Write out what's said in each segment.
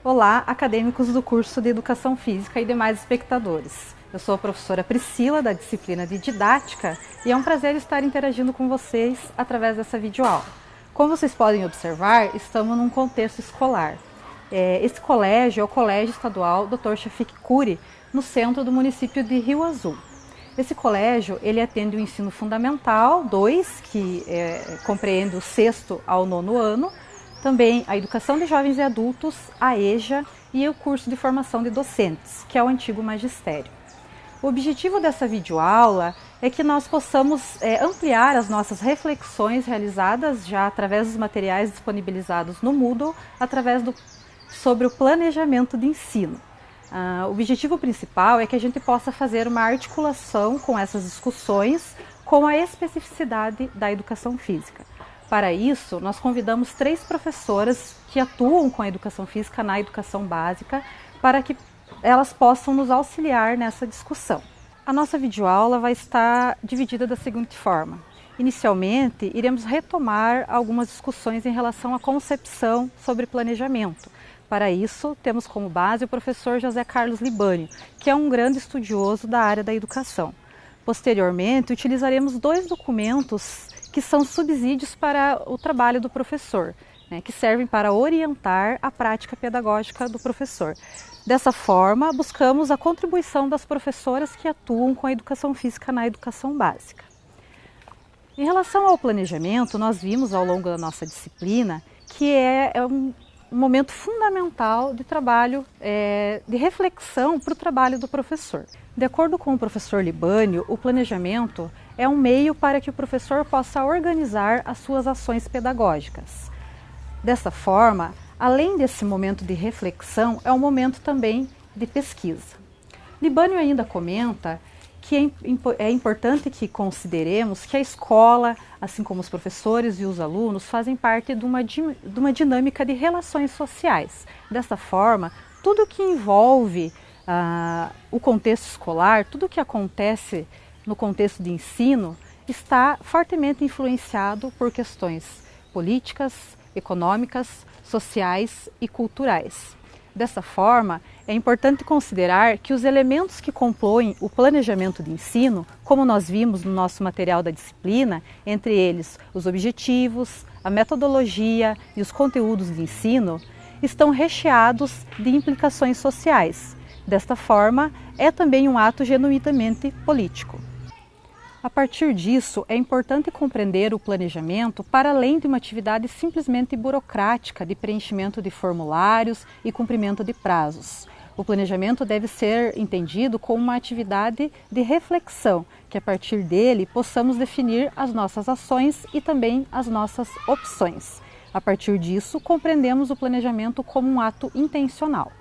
Olá, acadêmicos do curso de Educação Física e demais espectadores. Eu sou a professora Priscila, da disciplina de Didática, e é um prazer estar interagindo com vocês através dessa videoaula. Como vocês podem observar, estamos num contexto escolar. Esse colégio é o Colégio Estadual Dr. Chafik Kuri, no centro do município de Rio Azul. Esse colégio ele atende o ensino fundamental 2, que compreende o 6º ao 9º ano, também a Educação de Jovens e Adultos, a EJA e o curso de formação de docentes, que é o antigo magistério. O objetivo dessa videoaula é que nós possamos ampliar as nossas reflexões realizadas já através dos materiais disponibilizados no Moodle, sobre o planejamento de ensino. O objetivo principal é que a gente possa fazer uma articulação com essas discussões com a especificidade da educação física. Para isso, nós convidamos 3 professoras que atuam com a educação física na educação básica para que elas possam nos auxiliar nessa discussão. A nossa videoaula vai estar dividida da seguinte forma. Inicialmente, iremos retomar algumas discussões em relação à concepção sobre planejamento. Para isso, temos como base o professor José Carlos Libânio, que é um grande estudioso da área da educação. Posteriormente, utilizaremos 2 documentos que são subsídios para o trabalho do professor, que servem para orientar a prática pedagógica do professor. Dessa forma, buscamos a contribuição das professoras que atuam com a educação física na educação básica. Em relação ao planejamento, nós vimos ao longo da nossa disciplina que é um momento fundamental de trabalho, de reflexão para o trabalho do professor. De acordo com o professor Libânio, o planejamento é um meio para que o professor possa organizar as suas ações pedagógicas. Dessa forma, além desse momento de reflexão, é um momento também de pesquisa. Libânio ainda comenta que é importante que consideremos que a escola, assim como os professores e os alunos, fazem parte de uma dinâmica de relações sociais. Dessa forma, tudo que envolve o contexto escolar, tudo que acontece no contexto de ensino, está fortemente influenciado por questões políticas, econômicas, sociais e culturais. Dessa forma, é importante considerar que os elementos que compõem o planejamento de ensino, como nós vimos no nosso material da disciplina, entre eles os objetivos, a metodologia e os conteúdos de ensino, estão recheados de implicações sociais. Desta forma, é também um ato genuinamente político. A partir disso, é importante compreender o planejamento para além de uma atividade simplesmente burocrática de preenchimento de formulários e cumprimento de prazos. O planejamento deve ser entendido como uma atividade de reflexão, que a partir dele possamos definir as nossas ações e também as nossas opções. A partir disso, compreendemos o planejamento como um ato intencional.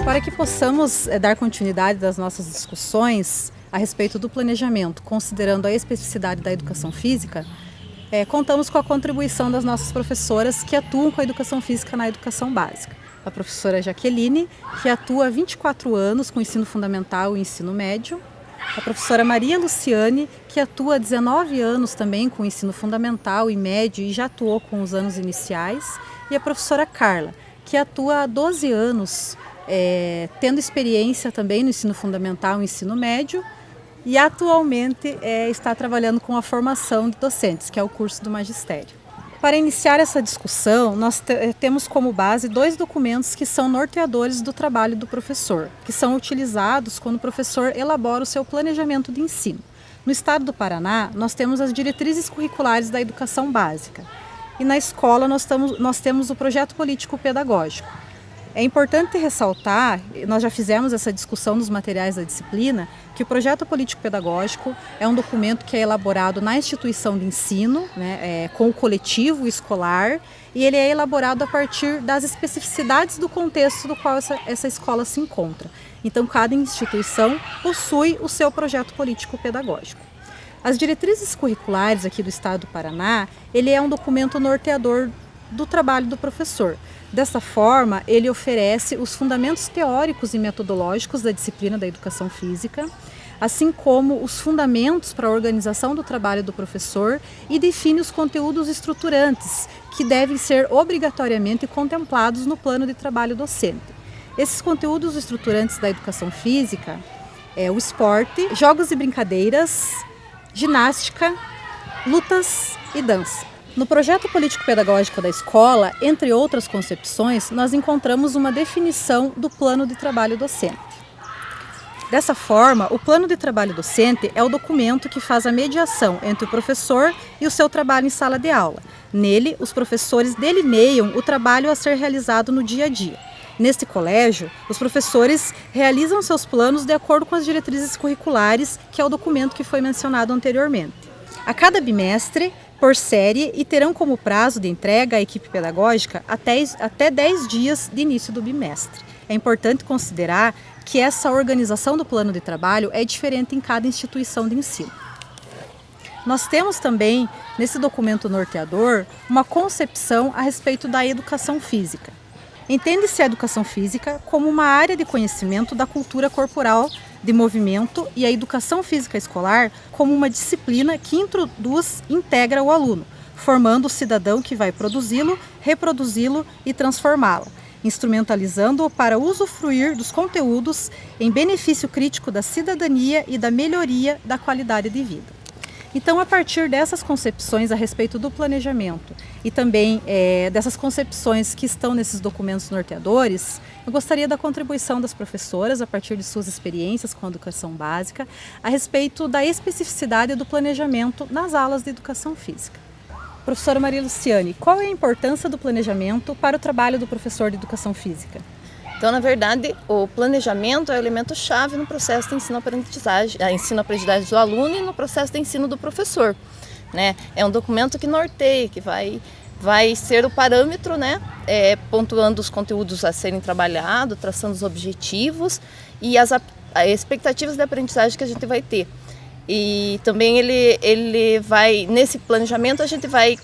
Para que possamos dar continuidade das nossas discussões a respeito do planejamento, considerando a especificidade da educação física, contamos com a contribuição das nossas professoras que atuam com a educação física na educação básica. A professora Jaqueline, que atua há 24 anos com o ensino fundamental e ensino médio. A professora Maria Luciane, que atua há 19 anos também com o ensino fundamental e médio e já atuou com os anos iniciais. E a professora Carla, que atua há 12 anos tendo experiência também no ensino fundamental e ensino médio e atualmente está trabalhando com a formação de docentes, que é o curso do magistério. Para iniciar essa discussão, nós temos como base 2 documentos que são norteadores do trabalho do professor, que são utilizados quando o professor elabora o seu planejamento de ensino. No estado do Paraná, nós temos as diretrizes curriculares da educação básica e na escola nós temos o projeto político pedagógico. É importante ressaltar, nós já fizemos essa discussão nos materiais da disciplina, que o projeto político-pedagógico é um documento que é elaborado na instituição de ensino, com o coletivo escolar, e ele é elaborado a partir das especificidades do contexto do qual essa escola se encontra. Então, cada instituição possui o seu projeto político-pedagógico. As diretrizes curriculares aqui do Estado do Paraná, ele é um documento norteador do trabalho do professor. Dessa forma, ele oferece os fundamentos teóricos e metodológicos da disciplina da educação física, assim como os fundamentos para a organização do trabalho do professor e define os conteúdos estruturantes que devem ser obrigatoriamente contemplados no plano de trabalho docente. Esses conteúdos estruturantes da educação física é o esporte, jogos e brincadeiras, ginástica, lutas e dança. No projeto político-pedagógico da escola, entre outras concepções, nós encontramos uma definição do plano de trabalho docente. Dessa forma, o plano de trabalho docente é o documento que faz a mediação entre o professor e o seu trabalho em sala de aula. Nele, os professores delineiam o trabalho a ser realizado no dia a dia. Neste colégio, os professores realizam seus planos de acordo com as diretrizes curriculares, que é o documento que foi mencionado anteriormente. A cada bimestre, por série, e terão como prazo de entrega à equipe pedagógica até 10 dias de início do bimestre. É importante considerar que essa organização do plano de trabalho é diferente em cada instituição de ensino. Nós temos também, nesse documento norteador, uma concepção a respeito da educação física. Entende-se a educação física como uma área de conhecimento da cultura corporal, de movimento, e a educação física escolar como uma disciplina que introduz e integra o aluno, formando o cidadão que vai produzi-lo, reproduzi-lo e transformá-lo, instrumentalizando-o para usufruir dos conteúdos em benefício crítico da cidadania e da melhoria da qualidade de vida. Então, a partir dessas concepções a respeito do planejamento e também dessas concepções que estão nesses documentos norteadores, eu gostaria da contribuição das professoras, a partir de suas experiências com a educação básica, a respeito da especificidade do planejamento nas aulas de educação física. Professora Maria Luciane, qual é a importância do planejamento para o trabalho do professor de educação física? Então, na verdade, o planejamento é o elemento-chave no processo de ensino-aprendizagem do aluno e no processo de ensino do professor, né? É um documento que norteia, que vai ser o parâmetro, né? Pontuando os conteúdos a serem trabalhados, traçando os objetivos e as expectativas de aprendizagem que a gente vai ter. E também ele vai, nesse planejamento, a gente vai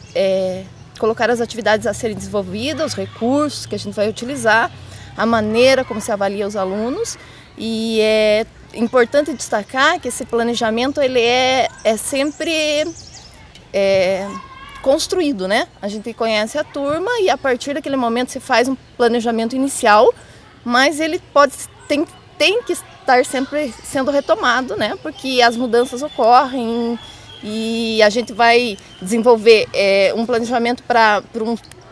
colocar as atividades a serem desenvolvidas, os recursos que a gente vai utilizar, a maneira como se avalia os alunos, e é importante destacar que esse planejamento ele é sempre construído, né? A gente conhece a turma e a partir daquele momento se faz um planejamento inicial, mas ele tem que estar sempre sendo retomado, né? Porque as mudanças ocorrem e a gente vai desenvolver um planejamento para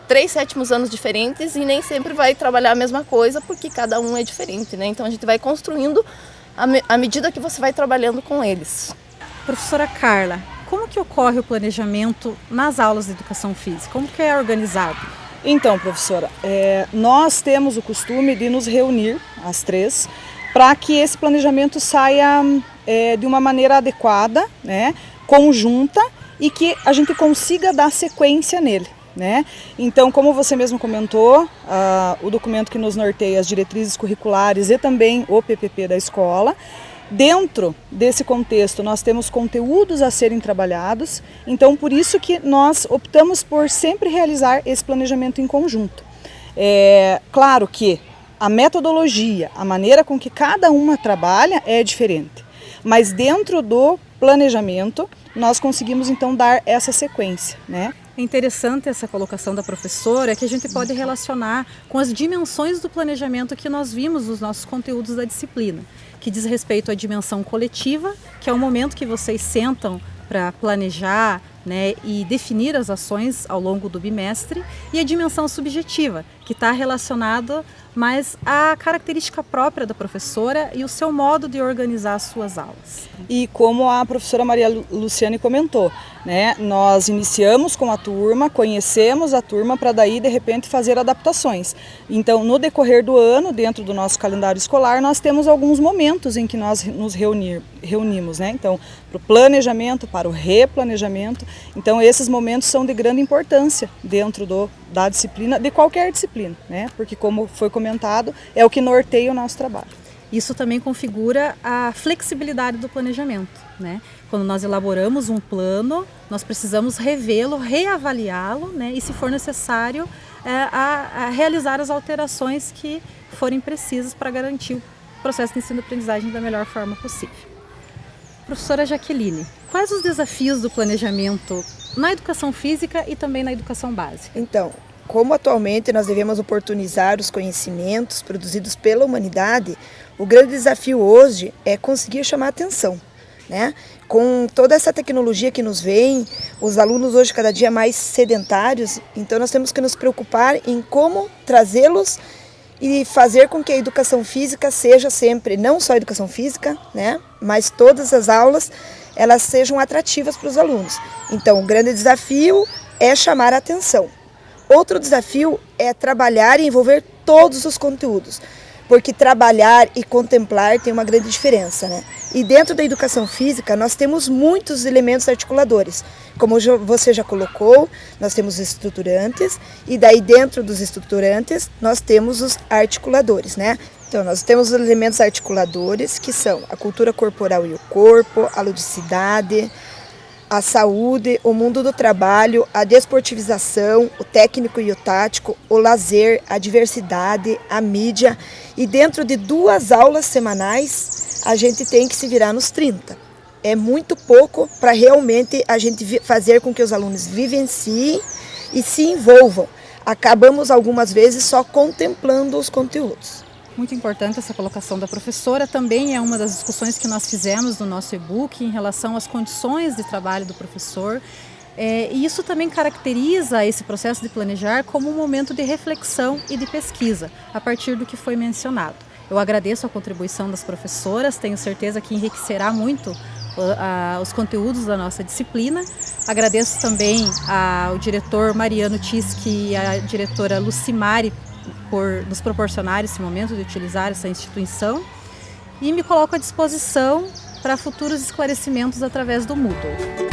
3 sétimos anos diferentes e nem sempre vai trabalhar a mesma coisa porque cada um é diferente, né? Então a gente vai construindo à medida que você vai trabalhando com eles. Professora Carla, como que ocorre o planejamento nas aulas de educação física? Como que é organizado? Então, professora, nós temos o costume de nos reunir, as três, para que esse planejamento saia de uma maneira adequada, né, conjunta, e que a gente consiga dar sequência nele. Né? Então, como você mesmo comentou, o documento que nos norteia as diretrizes curriculares e também o PPP da escola, dentro desse contexto nós temos conteúdos a serem trabalhados, então por isso que nós optamos por sempre realizar esse planejamento em conjunto. Claro que a metodologia, a maneira com que cada uma trabalha é diferente, mas dentro do planejamento nós conseguimos então dar essa sequência, né? É interessante essa colocação da professora, que a gente pode relacionar com as dimensões do planejamento que nós vimos nos nossos conteúdos da disciplina, que diz respeito à dimensão coletiva, que é o momento que vocês sentam para planejar, né, e definir as ações ao longo do bimestre, e a dimensão subjetiva, que está relacionada mais à característica própria da professora e o seu modo de organizar as suas aulas. E como a professora Maria Luciane comentou, né, nós iniciamos com a turma, conhecemos a turma para daí de repente fazer adaptações. Então, no decorrer do ano, dentro do nosso calendário escolar, nós temos alguns momentos em que nós nos reunimos, né? Então, para o planejamento, para o replanejamento. Então, esses momentos são de grande importância dentro da disciplina, de qualquer disciplina, né? Porque, como foi comentado, é o que norteia o nosso trabalho. Isso também configura a flexibilidade do planejamento, né? Quando nós elaboramos um plano, nós precisamos revê-lo, reavaliá-lo, né? E, se for necessário, a realizar as alterações que forem precisas para garantir o processo de ensino-aprendizagem da melhor forma possível. Professora Jaqueline, quais os desafios do planejamento na educação física e também na educação básica? Então, como atualmente nós devemos oportunizar os conhecimentos produzidos pela humanidade, o grande desafio hoje é conseguir chamar a atenção, né? Com toda essa tecnologia que nos vem, os alunos hoje cada dia mais sedentários, então nós temos que nos preocupar em como trazê-los e fazer com que a educação física seja sempre, não só a educação física, né, mas todas as aulas, elas sejam atrativas para os alunos. Então, o grande desafio é chamar a atenção. Outro desafio é trabalhar e envolver todos os conteúdos, porque trabalhar e contemplar tem uma grande diferença, né? E dentro da educação física, nós temos muitos elementos articuladores. Como você já colocou, nós temos estruturantes, e daí dentro dos estruturantes, nós temos os articuladores, né? Então, nós temos os elementos articuladores, que são a cultura corporal e o corpo, a ludicidade, a saúde, o mundo do trabalho, a desportivização, o técnico e o tático, o lazer, a diversidade, a mídia. E dentro de 2 aulas semanais, a gente tem que se virar nos 30. É muito pouco para realmente a gente fazer com que os alunos vivenciem e se envolvam. Acabamos algumas vezes só contemplando os conteúdos. Muito importante essa colocação da professora, também é uma das discussões que nós fizemos no nosso e-book em relação às condições de trabalho do professor. E isso também caracteriza esse processo de planejar como um momento de reflexão e de pesquisa, a partir do que foi mencionado. Eu agradeço a contribuição das professoras, tenho certeza que enriquecerá muito os conteúdos da nossa disciplina. Agradeço também ao diretor Mariano Tischi e à diretora Lucimari por nos proporcionar esse momento de utilizar essa instituição, e me coloco à disposição para futuros esclarecimentos através do Moodle.